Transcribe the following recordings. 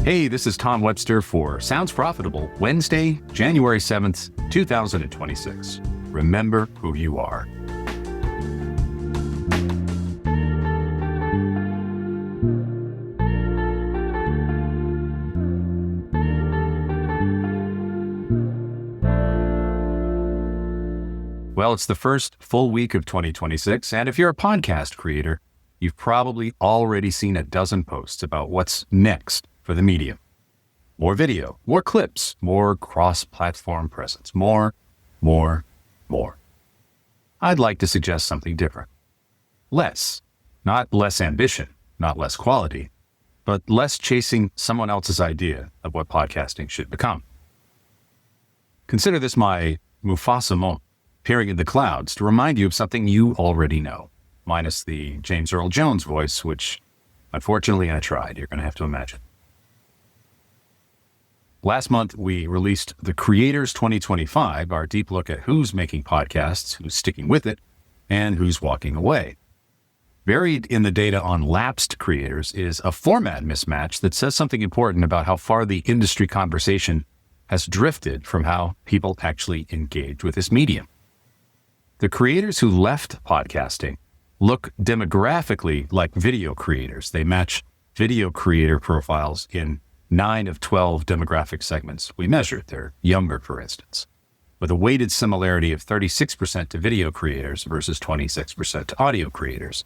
Hey, this is Tom Webster for Sounds Profitable, Wednesday, January 7th, 2026. Remember who you are. Well, it's the first full week of 2026, and if you're a podcast creator, you've probably already seen a dozen posts about what's next for the medium. More video, more clips, more cross-platform presence, more. I'd like to suggest something different. Less. Not less ambition, not less quality, but less chasing someone else's idea of what podcasting should become. Consider this my Mufasa moment, appearing in the clouds to remind you of something you already know, minus the James Earl Jones voice, which unfortunately I tried. You're going to have to imagine. Last month, we released The Creators 2025, our deep look at who's making podcasts, who's sticking with it, and who's walking away. Buried in the data on lapsed creators is a format mismatch that says something important about how far the industry conversation has drifted from how people actually engage with this medium. The creators who left podcasting look demographically like video creators. They match video creator profiles in 9 of 12 demographic segments we measured. They're younger, for instance, with a weighted similarity of 36% to video creators versus 26% to audio creators.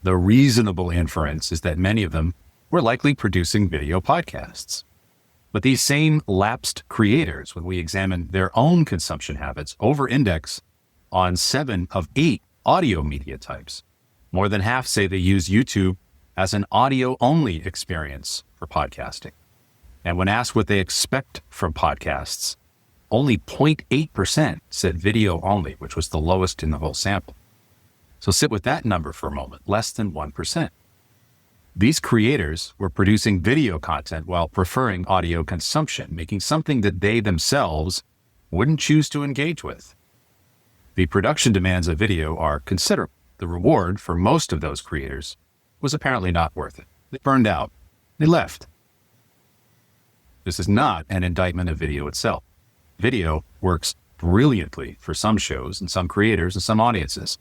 The reasonable inference is that many of them were likely producing video podcasts. But these same lapsed creators, when we examine their own consumption habits, over-index on 7 of 8 audio media types. More than half say they use YouTube as an audio-only experience for podcasting. And when asked what they expect from podcasts, only 0.8% said video only, which was the lowest in the whole sample. So sit with that number for a moment, less than 1%. These creators were producing video content while preferring audio consumption, making something that they themselves wouldn't choose to engage with. The production demands of video are considerable. The reward for most of those creators was apparently not worth it. They burned out. They left. This is not an indictment of video itself. Video works brilliantly for some shows and some creators and some audiences.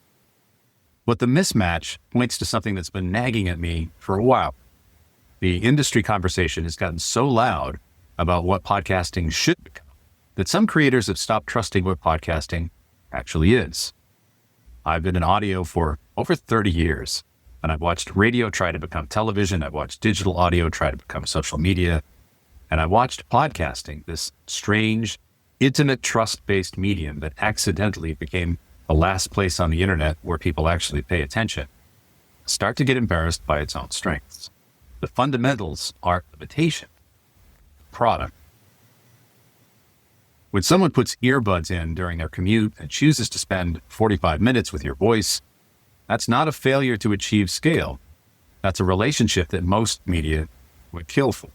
But the mismatch points to something that's been nagging at me for a while. The industry conversation has gotten so loud about what podcasting should become that some creators have stopped trusting what podcasting actually is. I've been in audio for over 30 years, and I've watched radio try to become television. I've watched digital audio try to become social media. And I watched podcasting, this strange, intimate, trust-based medium that accidentally became the last place on the internet where people actually pay attention, start to get embarrassed by its own strengths. The fundamentals are limitation, product. When someone puts earbuds in during their commute and chooses to spend 45 minutes with your voice, that's not a failure to achieve scale. That's a relationship that most media would kill for.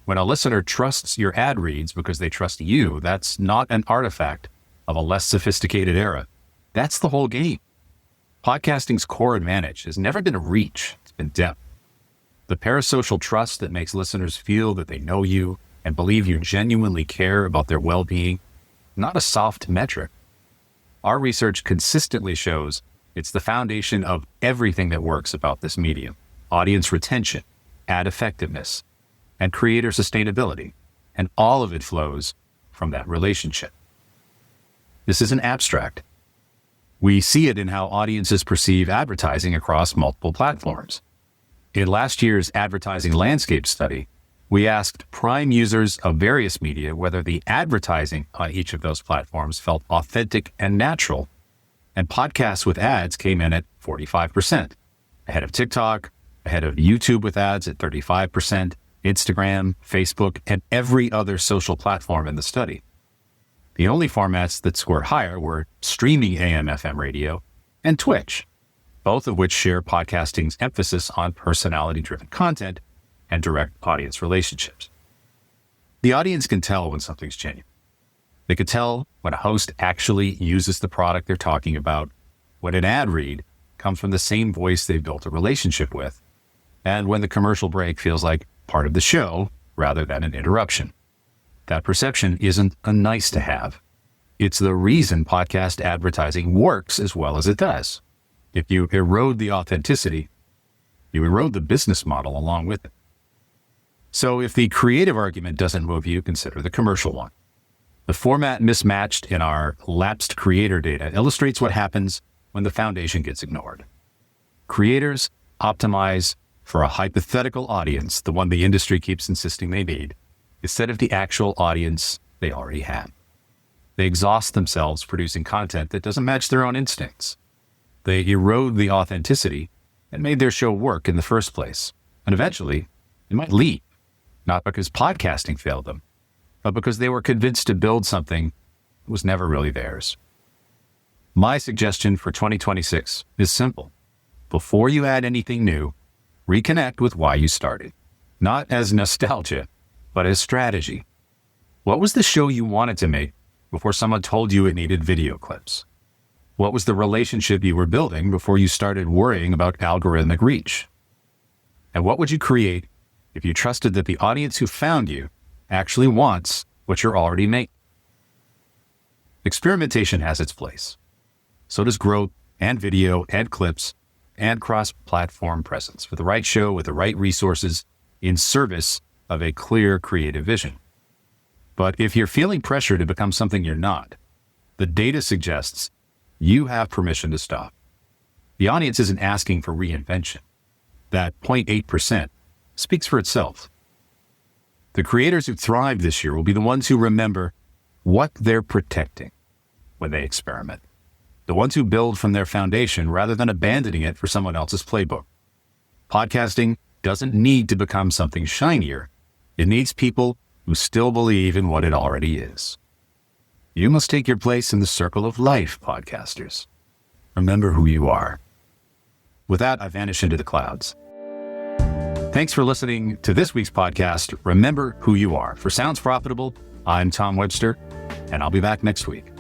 When a listener trusts your ad reads because they trust you, that's not an artifact of a less sophisticated era. That's the whole game. Podcasting's core advantage has never been reach, it's been depth. The parasocial trust that makes listeners feel that they know you and believe you genuinely care about their well-being, not a soft metric. Our research consistently shows it's the foundation of everything that works about this medium: audience retention, ad effectiveness, and creator sustainability, and all of it flows from that relationship. This isn't abstract. We see it in how audiences perceive advertising across multiple platforms. In last year's advertising landscape study, we asked prime users of various media whether the advertising on each of those platforms felt authentic and natural, and podcasts with ads came in at 45%, ahead of TikTok, ahead of YouTube with ads at 35%, Instagram, Facebook, and every other social platform in the study. The only formats that scored higher were streaming AM/FM radio and Twitch, both of which share podcasting's emphasis on personality-driven content and direct audience relationships. The audience can tell when something's genuine. They can tell when a host actually uses the product they're talking about, when an ad read comes from the same voice they've built a relationship with, and when the commercial break feels like part of the show rather than an interruption. That perception isn't a nice to have. It's the reason podcast advertising works as well as it does. If you erode the authenticity, you erode the business model along with it. So if the creative argument doesn't move you, consider the commercial one. The format mismatched in our lapsed creator data illustrates what happens when the foundation gets ignored. Creators optimize for a hypothetical audience, the one the industry keeps insisting they need, instead of the actual audience they already have. They exhaust themselves producing content that doesn't match their own instincts. They erode the authenticity that made their show work in the first place. And eventually, they might leave, not because podcasting failed them, but because they were convinced to build something that was never really theirs. My suggestion for 2026 is simple. Before you add anything new, reconnect with why you started. Not as nostalgia, but as strategy. What was the show you wanted to make before someone told you it needed video clips? What was the relationship you were building before you started worrying about algorithmic reach? And what would you create if you trusted that the audience who found you actually wants what you're already making? Experimentation has its place. So does growth and video and clips and cross-platform presence for the right show with the right resources in service of a clear creative vision. But if you're feeling pressure to become something you're not, the data suggests you have permission to stop. The audience isn't asking for reinvention. That 0.8% speaks for itself. The creators who thrive this year will be the ones who remember what they're protecting when they experiment. The ones who build from their foundation rather than abandoning it for someone else's playbook. Podcasting doesn't need to become something shinier. It needs people who still believe in what it already is. You must take your place in the circle of life, podcasters. Remember who you are. With that, I vanish into the clouds. Thanks for listening to this week's podcast, Remember Who You Are. For Sounds Profitable, I'm Tom Webster, and I'll be back next week.